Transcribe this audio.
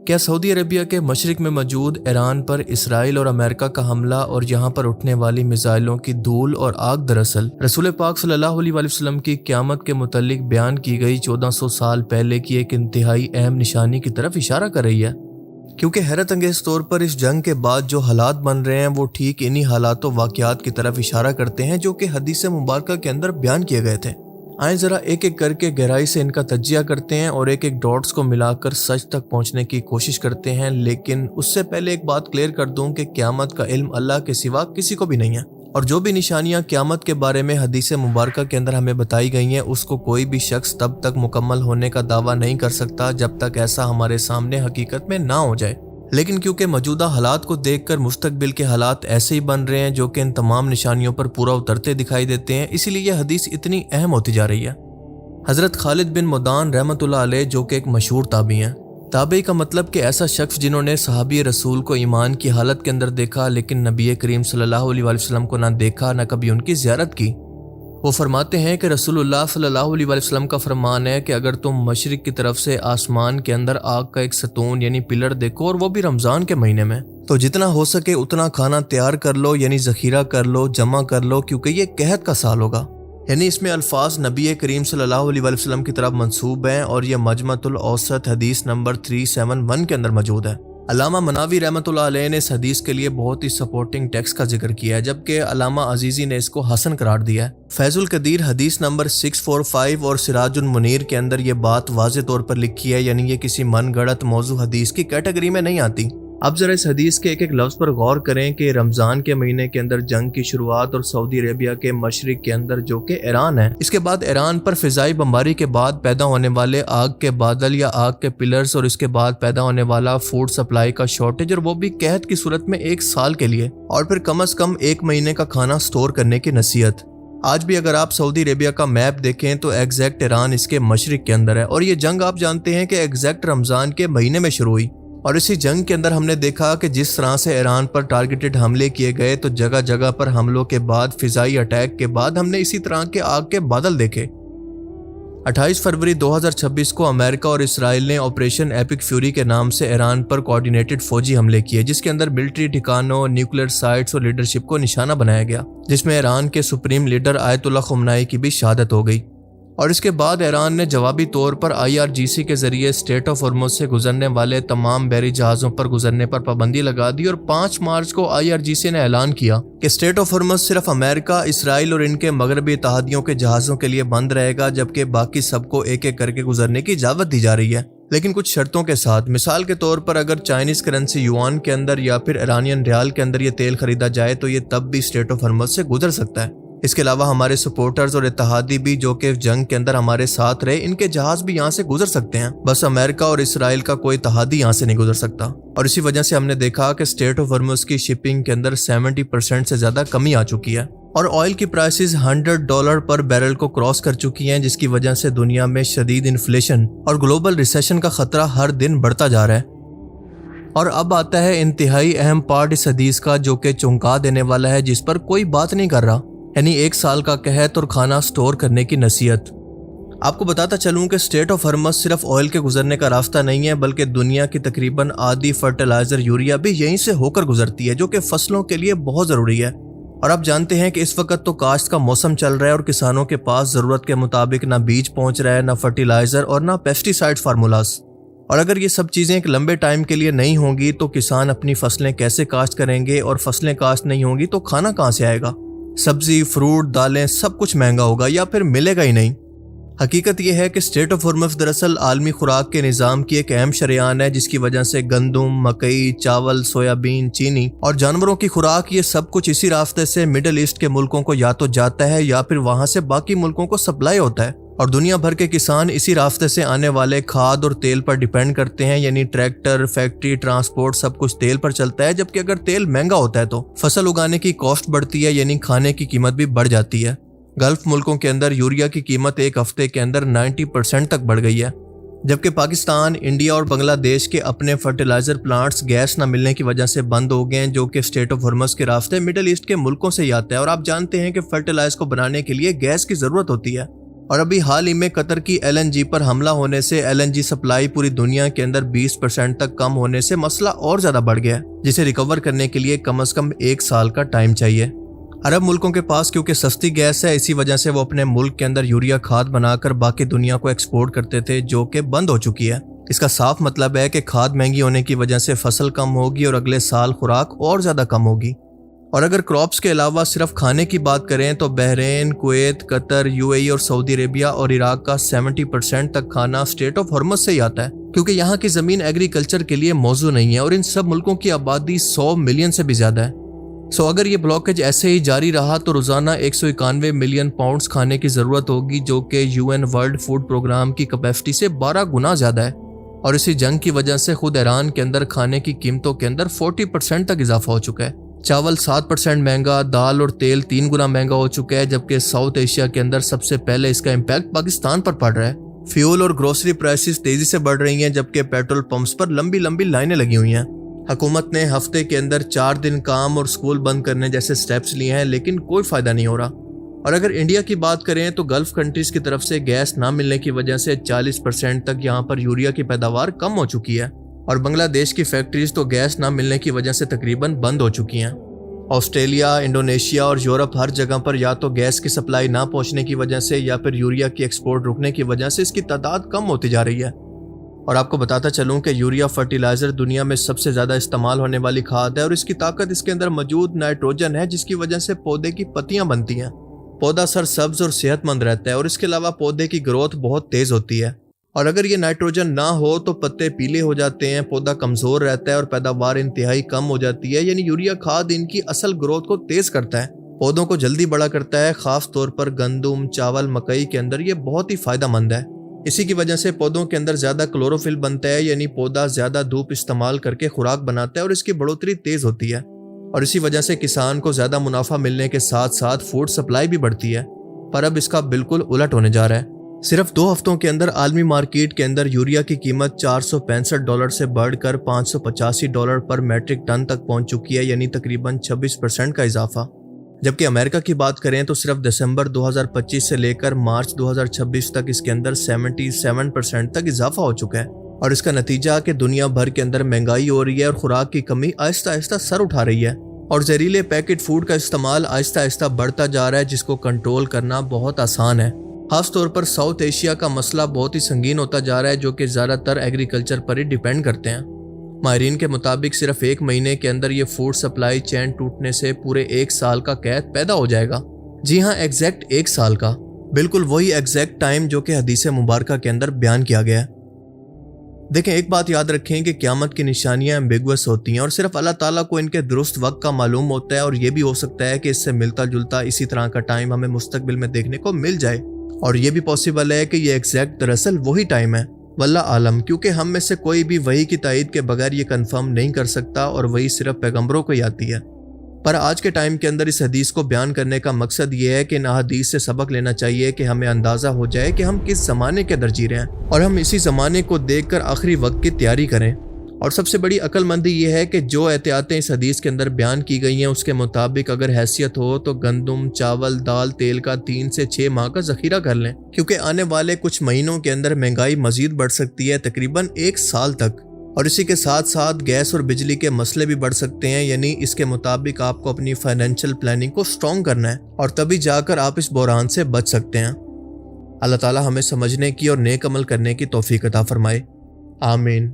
کیا سعودی عربیہ کے مشرق میں موجود ایران پر اسرائیل اور امریکہ کا حملہ اور یہاں پر اٹھنے والی میزائلوں کی دھول اور آگ دراصل رسول پاک صلی اللہ علیہ وسلم کی قیامت کے متعلق بیان کی گئی 1400 سال پہلے کی ایک انتہائی اہم نشانی کی طرف اشارہ کر رہی ہے؟ کیونکہ حیرت انگیز طور پر اس جنگ کے بعد جو حالات بن رہے ہیں وہ ٹھیک انہی حالات و واقعات کی طرف اشارہ کرتے ہیں جو کہ حدیث مبارکہ کے اندر بیان کیے گئے تھے۔ آئیں ذرا ایک ایک کر کے گہرائی سے ان کا تجزیہ کرتے ہیں اور ایک ایک ڈاٹس کو ملا کر سچ تک پہنچنے کی کوشش کرتے ہیں، لیکن اس سے پہلے ایک بات کلیئر کر دوں کہ قیامت کا علم اللہ کے سوا کسی کو بھی نہیں ہے، اور جو بھی نشانیاں قیامت کے بارے میں حدیث مبارکہ کے اندر ہمیں بتائی گئی ہیں اس کو کوئی بھی شخص تب تک مکمل ہونے کا دعویٰ نہیں کر سکتا جب تک ایسا ہمارے سامنے حقیقت میں نہ ہو جائے۔ لیکن کیونکہ موجودہ حالات کو دیکھ کر مستقبل کے حالات ایسے ہی بن رہے ہیں جو کہ ان تمام نشانیوں پر پورا اترتے دکھائی دیتے ہیں، اسی لیے یہ حدیث اتنی اہم ہوتی جا رہی ہے۔ حضرت خالد بن مدان رحمۃ اللہ علیہ جو کہ ایک مشہور تابعی ہیں، تابعی کا مطلب کہ ایسا شخص جنہوں نے صحابی رسول کو ایمان کی حالت کے اندر دیکھا لیکن نبی کریم صلی اللہ علیہ وسلم کو نہ دیکھا نہ کبھی ان کی زیارت کی۔ وہ فرماتے ہیں کہ رسول اللہ صلی اللہ علیہ وسلم کا فرمان ہے کہ اگر تم مشرق کی طرف سے آسمان کے اندر آگ کا ایک ستون یعنی پلر دیکھو اور وہ بھی رمضان کے مہینے میں، تو جتنا ہو سکے اتنا کھانا تیار کر لو، یعنی ذخیرہ کر لو، جمع کر لو، کیونکہ یہ قحط کا سال ہوگا۔ یعنی اس میں الفاظ نبی کریم صلی اللہ علیہ وسلم کی طرف منسوب ہیں اور یہ مجمع الاوسط حدیث نمبر 371 کے اندر موجود ہے۔ علامہ مناوی رحمۃ اللہ علیہ نے اس حدیث کے لیے بہت ہی سپورٹنگ ٹیکسٹ کا ذکر کیا ہے، جبکہ علامہ عزیزی نے اس کو حسن قرار دیا ہے۔ فیض القدیر حدیث نمبر 645 اور سراج المنیر کے اندر یہ بات واضح طور پر لکھی ہے، یعنی یہ کسی من گڑت موضوع حدیث کی کیٹیگری میں نہیں آتی۔ اب ذرا اس حدیث کے ایک ایک لفظ پر غور کریں کہ رمضان کے مہینے کے اندر جنگ کی شروعات اور سعودی عربیہ کے مشرق کے اندر جو کہ ایران ہے، اس کے بعد ایران پر فضائی بمباری کے بعد پیدا ہونے والے آگ کے بادل یا آگ کے پلرز اور اس کے بعد پیدا ہونے والا فوڈ سپلائی کا شارٹیج، اور وہ بھی قحط کی صورت میں 1 سال کے لیے، اور پھر کم از کم 1 مہینے کا کھانا سٹور کرنے کی نصیحت۔ آج بھی اگر آپ سعودی عربیہ کا میپ دیکھیں تو ایگزیکٹ ایران اس کے مشرق کے اندر ہے، اور یہ جنگ آپ جانتے ہیں کہ ایگزیکٹ رمضان کے مہینے میں شروع ہوئی۔ اور اسی جنگ کے اندر ہم نے دیکھا کہ جس طرح سے ایران پر ٹارگیٹڈ حملے کیے گئے تو جگہ جگہ پر حملوں کے بعد فضائی اٹیک کے بعد ہم نے اسی طرح کے آگ کے بادل دیکھے۔ 28 فروری 2026 کو امریکہ اور اسرائیل نے آپریشن ایپک فیوری کے نام سے ایران پر کوارڈینیٹڈ فوجی حملے کیے، جس کے اندر ملٹری ٹھکانوں، نیوکلیر سائٹس اور لیڈرشپ کو نشانہ بنایا گیا، جس میں ایران کے سپریم لیڈر آیت اللہ خمینی کی بھی شہادت ہو گئی۔ اور اس کے بعد ایران نے جوابی طور پر IRGC کے ذریعے اسٹریٹ آف ہرمز سے گزرنے والے تمام بحری جہازوں پر گزرنے پر پابندی لگا دی، اور 5 مارچ کو IRGC نے اعلان کیا کہ اسٹریٹ آف ہرمز صرف امریکہ، اسرائیل اور ان کے مغربی اتحادیوں کے جہازوں کے لیے بند رہے گا، جبکہ باقی سب کو ایک ایک کر کے گزرنے کی اجازت دی جا رہی ہے، لیکن کچھ شرطوں کے ساتھ۔ مثال کے طور پر اگر چائنیز کرنسی یوان کے اندر یا پھر ایرانین ریال کے اندر یہ تیل خریدا جائے تو یہ تب بھی اسٹریٹ آف ہرمز سے گزر سکتا ہے۔ اس کے علاوہ ہمارے سپورٹرز اور اتحادی بھی جو کہ جنگ کے اندر ہمارے ساتھ رہے، ان کے جہاز بھی یہاں سے گزر سکتے ہیں، بس امریکہ اور اسرائیل کا کوئی اتحادی یہاں سے نہیں گزر سکتا۔ اور اسی وجہ سے ہم نے دیکھا کہ اسٹریٹ آف ہرمز کی شپنگ کے اندر 70% سے زیادہ کمی آ چکی ہے، اور آئل کی پرائسز $100 پر بیرل کو کراس کر چکی ہیں، جس کی وجہ سے دنیا میں شدید انفلیشن اور گلوبل ریسیشن کا خطرہ ہر دن بڑھتا جا رہا ہے۔ اور اب آتا ہے انتہائی اہم پارٹ اس حدیث کا جو کہ چونکا دینے والا ہے، جس پر کوئی بات نہیں کر رہا، یعنی 1 سال کا قحط اور کھانا سٹور کرنے کی نصیحت۔ آپ کو بتاتا چلوں کہ اسٹریٹ آف ہرمز صرف آئل کے گزرنے کا راستہ نہیں ہے، بلکہ دنیا کی تقریباً آدھی فرٹیلائزر یوریا بھی یہیں سے ہو کر گزرتی ہے، جو کہ فصلوں کے لیے بہت ضروری ہے۔ اور آپ جانتے ہیں کہ اس وقت تو کاشت کا موسم چل رہا ہے اور کسانوں کے پاس ضرورت کے مطابق نہ بیج پہنچ رہا ہے، نہ فرٹیلائزر اور نہ پیسٹی سائڈ فارمولاز۔ اور اگر یہ سب چیزیں ایک لمبے ٹائم کے لیے نہیں ہوں گی تو کسان اپنی فصلیں کیسے کاشت کریں گے، اور فصلیں کاشت نہیں ہوں گی تو کھانا کہاں سے آئے گا؟ سبزی، فروٹ، دالیں سب کچھ مہنگا ہوگا یا پھر ملے گا ہی نہیں۔ حقیقت یہ ہے کہ اسٹریٹ آف ہرمز دراصل عالمی خوراک کے نظام کی ایک اہم شریان ہے، جس کی وجہ سے گندم، مکئی، چاول، سویابین، چینی اور جانوروں کی خوراک، یہ سب کچھ اسی راستے سے مڈل ایسٹ کے ملکوں کو یا تو جاتا ہے یا پھر وہاں سے باقی ملکوں کو سپلائی ہوتا ہے، اور دنیا بھر کے کسان اسی راستے سے آنے والے کھاد اور تیل پر ڈیپینڈ کرتے ہیں، یعنی ٹریکٹر، فیکٹری، ٹرانسپورٹ سب کچھ تیل پر چلتا ہے، جبکہ اگر تیل مہنگا ہوتا ہے تو فصل اگانے کی کاسٹ بڑھتی ہے، یعنی کھانے کی قیمت بھی بڑھ جاتی ہے۔ گلف ملکوں کے اندر یوریا کی قیمت 1 ہفتے کے اندر 90% تک بڑھ گئی ہے، جبکہ پاکستان، انڈیا اور بنگلہ دیش کے اپنے فرٹیلائزر پلانٹس گیس نہ ملنے کی وجہ سے بند ہو گئے ہیں، جو کہ اسٹریٹ آف ہرمز کے راستے مڈل ایسٹ کے ملکوں سے ہی آتا ہے، اور آپ جانتے ہیں کہ فرٹیلائز کو بنانے کے لیے گیس کی ضرورت ہوتی ہے۔ اور ابھی حال ہی میں قطر کی LNG پر حملہ ہونے سے LNG سپلائی پوری دنیا کے اندر 20% تک کم ہونے سے مسئلہ اور زیادہ بڑھ گیا ہے، جسے ریکور کرنے کے لیے کم از کم 1 سال کا ٹائم چاہیے۔ عرب ملکوں کے پاس کیونکہ سستی گیس ہے، اسی وجہ سے وہ اپنے ملک کے اندر یوریا کھاد بنا کر باقی دنیا کو ایکسپورٹ کرتے تھے، جو کہ بند ہو چکی ہے۔ اس کا صاف مطلب ہے کہ کھاد مہنگی ہونے کی وجہ سے فصل کم ہوگی اور اگلے سال خوراک اور زیادہ کم ہوگی۔ اور اگر کراپس کے علاوہ صرف کھانے کی بات کریں تو بحرین، کویت، قطر، UAE اور سعودی عربیہ اور عراق کا 70% تک کھانا اسٹیٹ آف ہرمز سے ہی آتا ہے، کیونکہ یہاں کی زمین ایگریکلچر کے لیے موزوں نہیں ہے اور ان سب ملکوں کی آبادی 100 ملین سے بھی زیادہ ہے۔ اگر یہ بلاکیج ایسے ہی جاری رہا تو روزانہ 191 ملین پاؤنڈز کھانے کی ضرورت ہوگی، جو کہ UN ورلڈ فوڈ پروگرام کی کیپیسٹی سے 12 گنا زیادہ ہے۔ اور اسی جنگ کی وجہ سے خود ایران کے اندر کھانے کی قیمتوں کے اندر 40% تک اضافہ ہو چکا ہے۔ چاول 7% مہنگا، دال اور تیل 3 گنا مہنگا ہو چکا ہے، جبکہ ساؤتھ ایشیا کے اندر سب سے پہلے اس کا امپیکٹ پاکستان پر پڑ رہا ہے۔ فیول اور گروسری پرائسز تیزی سے بڑھ رہی ہیں، جبکہ پیٹرول پمپس پر لمبی لمبی لائنیں لگی ہوئی ہیں۔ حکومت نے ہفتے کے اندر 4 دن کام اور سکول بند کرنے جیسے سٹیپس لیے ہیں، لیکن کوئی فائدہ نہیں ہو رہا۔ اور اگر انڈیا کی بات کریں تو گلف کنٹریز کی طرف سے گیس نہ ملنے کی وجہ سے 40% تک یہاں پر یوریا کی پیداوار کم ہو چکی ہے، اور بنگلہ دیش کی فیکٹریز تو گیس نہ ملنے کی وجہ سے تقریباً بند ہو چکی ہیں۔ آسٹریلیا، انڈونیشیا اور یورپ ہر جگہ پر یا تو گیس کی سپلائی نہ پہنچنے کی وجہ سے یا پھر یوریا کی ایکسپورٹ رکنے کی وجہ سے اس کی تعداد کم ہوتی جا رہی ہے۔ اور آپ کو بتاتا چلوں کہ یوریا فرٹیلائزر دنیا میں سب سے زیادہ استعمال ہونے والی کھاد ہے، اور اس کی طاقت اس کے اندر موجود نائٹروجن ہے، جس کی وجہ سے پودے کی پتیاں بنتی ہیں۔ پودا سرسبز اور صحت مند رہتا ہے، اور اس کے علاوہ پودے کی گروتھ بہت تیز ہوتی ہے۔ اور اگر یہ نائٹروجن نہ ہو تو پتے پیلے ہو جاتے ہیں، پودا کمزور رہتا ہے اور پیداوار انتہائی کم ہو جاتی ہے۔ یعنی یوریا کھاد ان کی اصل گروتھ کو تیز کرتا ہے، پودوں کو جلدی بڑا کرتا ہے، خاص طور پر گندم، چاول، مکئی کے اندر یہ بہت ہی فائدہ مند ہے۔ اسی کی وجہ سے پودوں کے اندر زیادہ کلوروفل بنتا ہے، یعنی پودا زیادہ دھوپ استعمال کر کے خوراک بناتا ہے اور اس کی بڑھوتری تیز ہوتی ہے، اور اسی وجہ سے کسان کو زیادہ منافع ملنے کے ساتھ ساتھ فوڈ سپلائی بھی بڑھتی ہے۔ پر اب اس کا بالکل الٹ ہونے جا رہا ہے۔ صرف 2 ہفتوں کے اندر عالمی مارکیٹ کے اندر یوریا کی قیمت $465 سے بڑھ کر $585 پر میٹرک ٹن تک پہنچ چکی ہے، یعنی تقریباً 26% کا اضافہ۔ جبکہ امریکہ کی بات کریں تو صرف دسمبر 2025 سے لے کر مارچ 2026 تک اس کے اندر 77% تک اضافہ ہو چکا ہے، اور اس کا نتیجہ کہ دنیا بھر کے اندر مہنگائی ہو رہی ہے اور خوراک کی کمی آہستہ آہستہ سر اٹھا رہی ہے، اور زہریلے پیکٹ فوڈ کا استعمال آہستہ آہستہ بڑھتا جا رہا ہے، جس کو کنٹرول کرنا بہت آسان ہے۔ خاص طور پر ساؤتھ ایشیا کا مسئلہ بہت ہی سنگین ہوتا جا رہا ہے، جو کہ زیادہ تر ایگریکلچر پر ہی ڈیپینڈ کرتے ہیں۔ ماہرین کے مطابق صرف 1 مہینے کے اندر یہ فوڈ سپلائی چین ٹوٹنے سے پورے 1 سال کا قحط پیدا ہو جائے گا۔ جی ہاں، ایگزیکٹ 1 سال کا، بالکل وہی ایگزیکٹ ٹائم جو کہ حدیث مبارکہ کے اندر بیان کیا گیا ہے۔ دیکھیں، ایک بات یاد رکھیں کہ قیامت کی نشانیاں ایمبیگوس ہوتی ہیں، اور صرف اللہ تعالیٰ کو ان کے درست وقت کا معلوم ہوتا ہے، اور یہ بھی ہو سکتا ہے کہ اس سے ملتا جلتا اسی طرح کا ٹائم ہمیں مستقبل میں دیکھنے کو مل جائے، اور یہ بھی پاسبل ہے کہ یہ ایگزیکٹ دراصل وہی ٹائم ہے۔ واللہ عالم، کیونکہ ہم میں سے کوئی بھی وحی کی تائید کے بغیر یہ کنفرم نہیں کر سکتا، اور وہی صرف پیغمبروں کو ہی آتی ہے۔ پر آج کے ٹائم کے اندر اس حدیث کو بیان کرنے کا مقصد یہ ہے کہ ان حدیث سے سبق لینا چاہیے کہ ہمیں اندازہ ہو جائے کہ ہم کس زمانے کے اندر جی رہے ہیں، اور ہم اسی زمانے کو دیکھ کر آخری وقت کی تیاری کریں۔ اور سب سے بڑی عقل مندی یہ ہے کہ جو احتیاطیں اس حدیث کے اندر بیان کی گئی ہیں اس کے مطابق اگر حیثیت ہو تو گندم، چاول، دال، تیل کا 3 سے 6 ماہ کا ذخیرہ کر لیں، کیونکہ آنے والے کچھ مہینوں کے اندر مہنگائی مزید بڑھ سکتی ہے، تقریباً 1 سال تک، اور اسی کے ساتھ ساتھ گیس اور بجلی کے مسئلے بھی بڑھ سکتے ہیں۔ یعنی اس کے مطابق آپ کو اپنی فائنینشیل پلاننگ کو سٹرونگ کرنا ہے، اور تبھی جا کر آپ اس بحران سے بچ سکتے ہیں۔ اللہ تعالی ہمیں سمجھنے کی اور نیک عمل کرنے کی توفیق عطا فرمائے، آمین۔